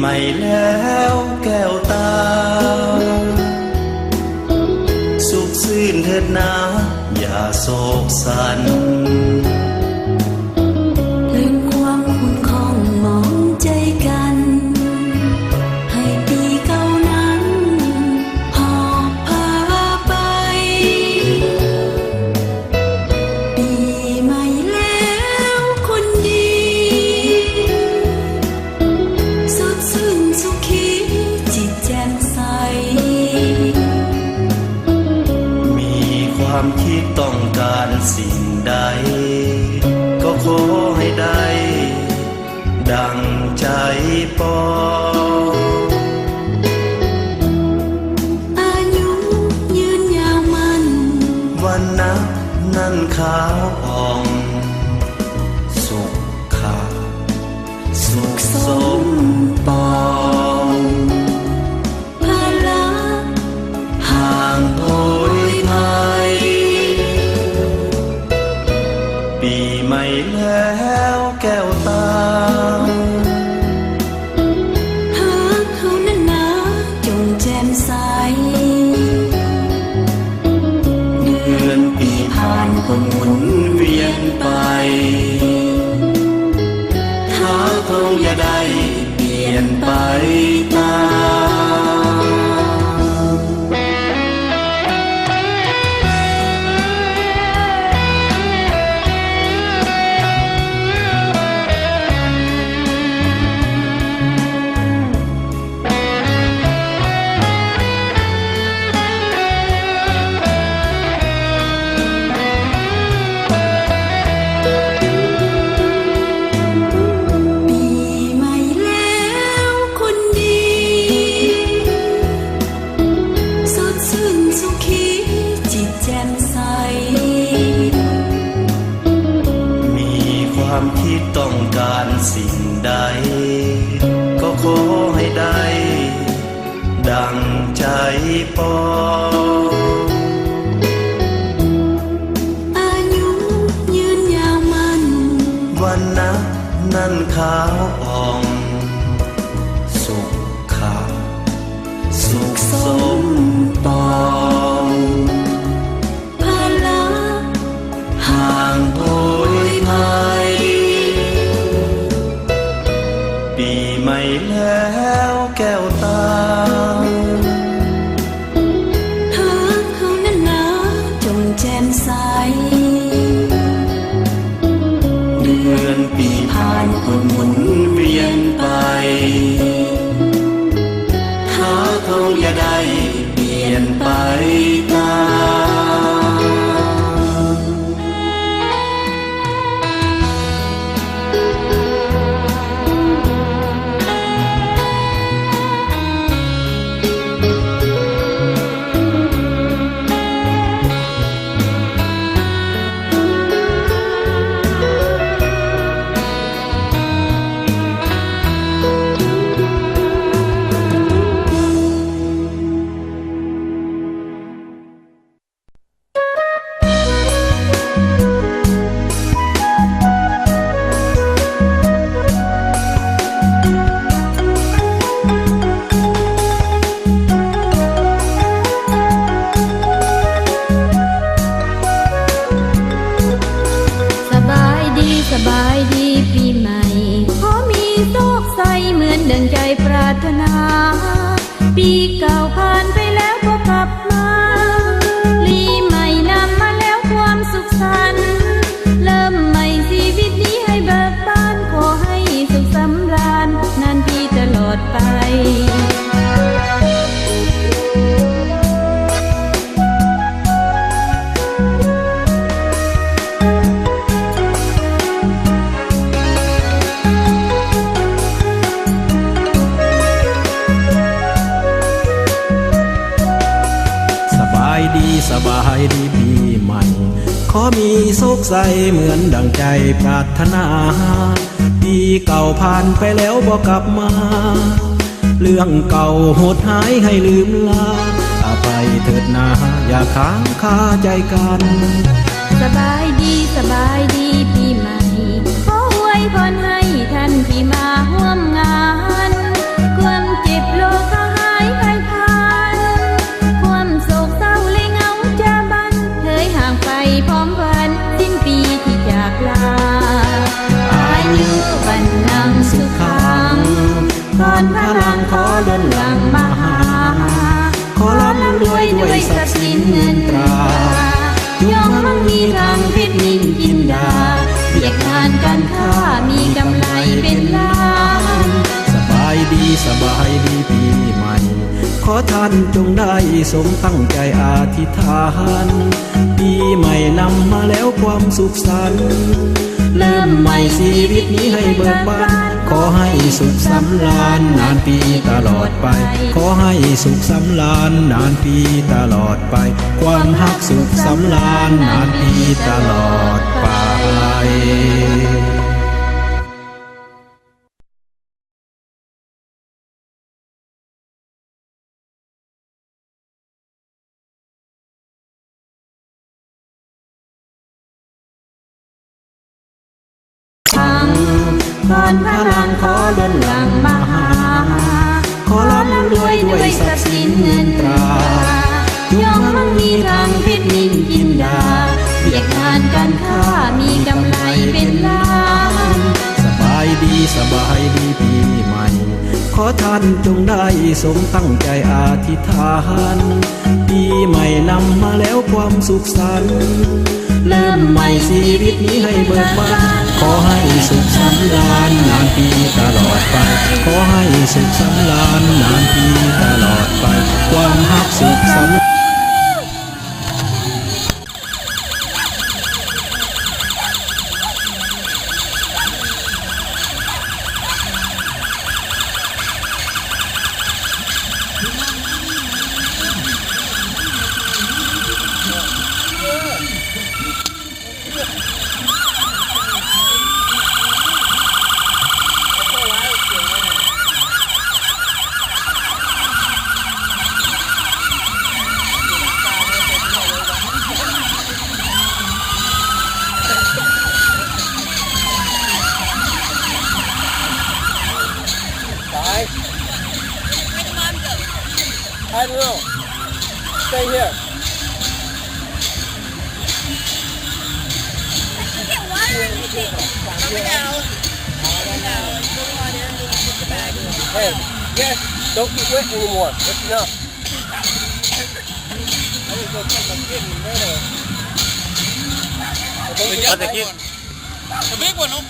ม่แล้วแก้วตาสุขซื่นเถิดนะอย่าโศกสันลืมความคุ้นคล้องมองใจกันให้ปีเก่านั้นหอบพาไปปีใหม่แล้วคนดีสดชื่นสุขีจิตแจ่มใสมีความคิดต้องการสิ่งใดก็ขอให้ได้ดังใจปองอายุยืนยาวมันวันนับนั่นขาวผ่องสุขขาสุขสมปองภาระห่างโหยภัยปีใหม่แล้วแก้วตาหากเขานั้นนะจงแจ่มใสเดือนปีผ่านก็หมุนเวียนไปหาเขาอย่าได้เปลี่ยนไปตามปีใหม่แล้วคนดีสดชื่นสุขีจิตแจ่มใสมีความคิดต้องการสิ่งใดก็ขอให้ได้ดังใจปองอายุยืนยาวมันวันนับนั่นขาวผ่องสุขขาสุขสมปองภาระห่างโหยภัยปีใหม่แล้วแก้วตาหากเขานั้นนะจงแจ่มใสเดือนปีผ่านก็หมุนเวียนไปหาเขาอย่าได้เปลี่ยนไปตามสบายดีปีใหม่ขอมีโชคใสเหมือนดังใจปรารถนาปีเก่าผ่านไปแล้วก็กลับมาปีใหม่นำมาแล้วความสุขสันต์เริ่มใหม่ชีวิตนี้ให้เบิกบานขอให้สุขสำราญนานปีตลอดไปสบายดีปีใหม่ขอมีสุขใสเหมือนดังใจปรารถนาปีเก่าผ่านไปแล้วบ่กลับมาเรื่องเก่าโหดหายให้ลืมลาอภัยเถิดนาอย่าค้างคาใจกัน สบายดีปีใหม่ขออวยพรให้ท่านที่มาร่วมงานกุ เงินตรายอมมั่งมีทางเพชรนินจินดาเรียกงานการค้ามีกำไรเป็นล้าน สบายดีปีใหม่ขอท่านจงได้สมตั้งใจอธิษฐานปีใหม่นำมาแล้วความสุขสันต์เริ่มใหม่ชีวิตนี้ให้เบิกบานขอให้สุขสำราญนานปีตลอดไปขอให้สุขสำราญนานปีตลอดไปความฮักสุขสำราญนานปีตลอดไปก่อนพลังขอล้นหลังมาหาขอร่ำรวยด้วยทรัพย์สินเงินตรายอมมั่งมีทางเพชรนินจินดาเรียกงานการค้ามีกำไรเป็นล้าน สบายดีปีใหม่ขอท่านจงได้สมตั้งใจอธิษฐานปีใหม่นำมาแล้วความสุขสันต์เริ่มใหม่ชีวิตนี้ให้เบิกบานขอให้สุขสำราญนานปีตลอดไปขอให้สุขสำราญนานปีตลอดไปความฮักสุขสำI don't know. Stay here. Hey, yes, don't get wet anymore. That's enough. I just go take my kid and better. The big one, don't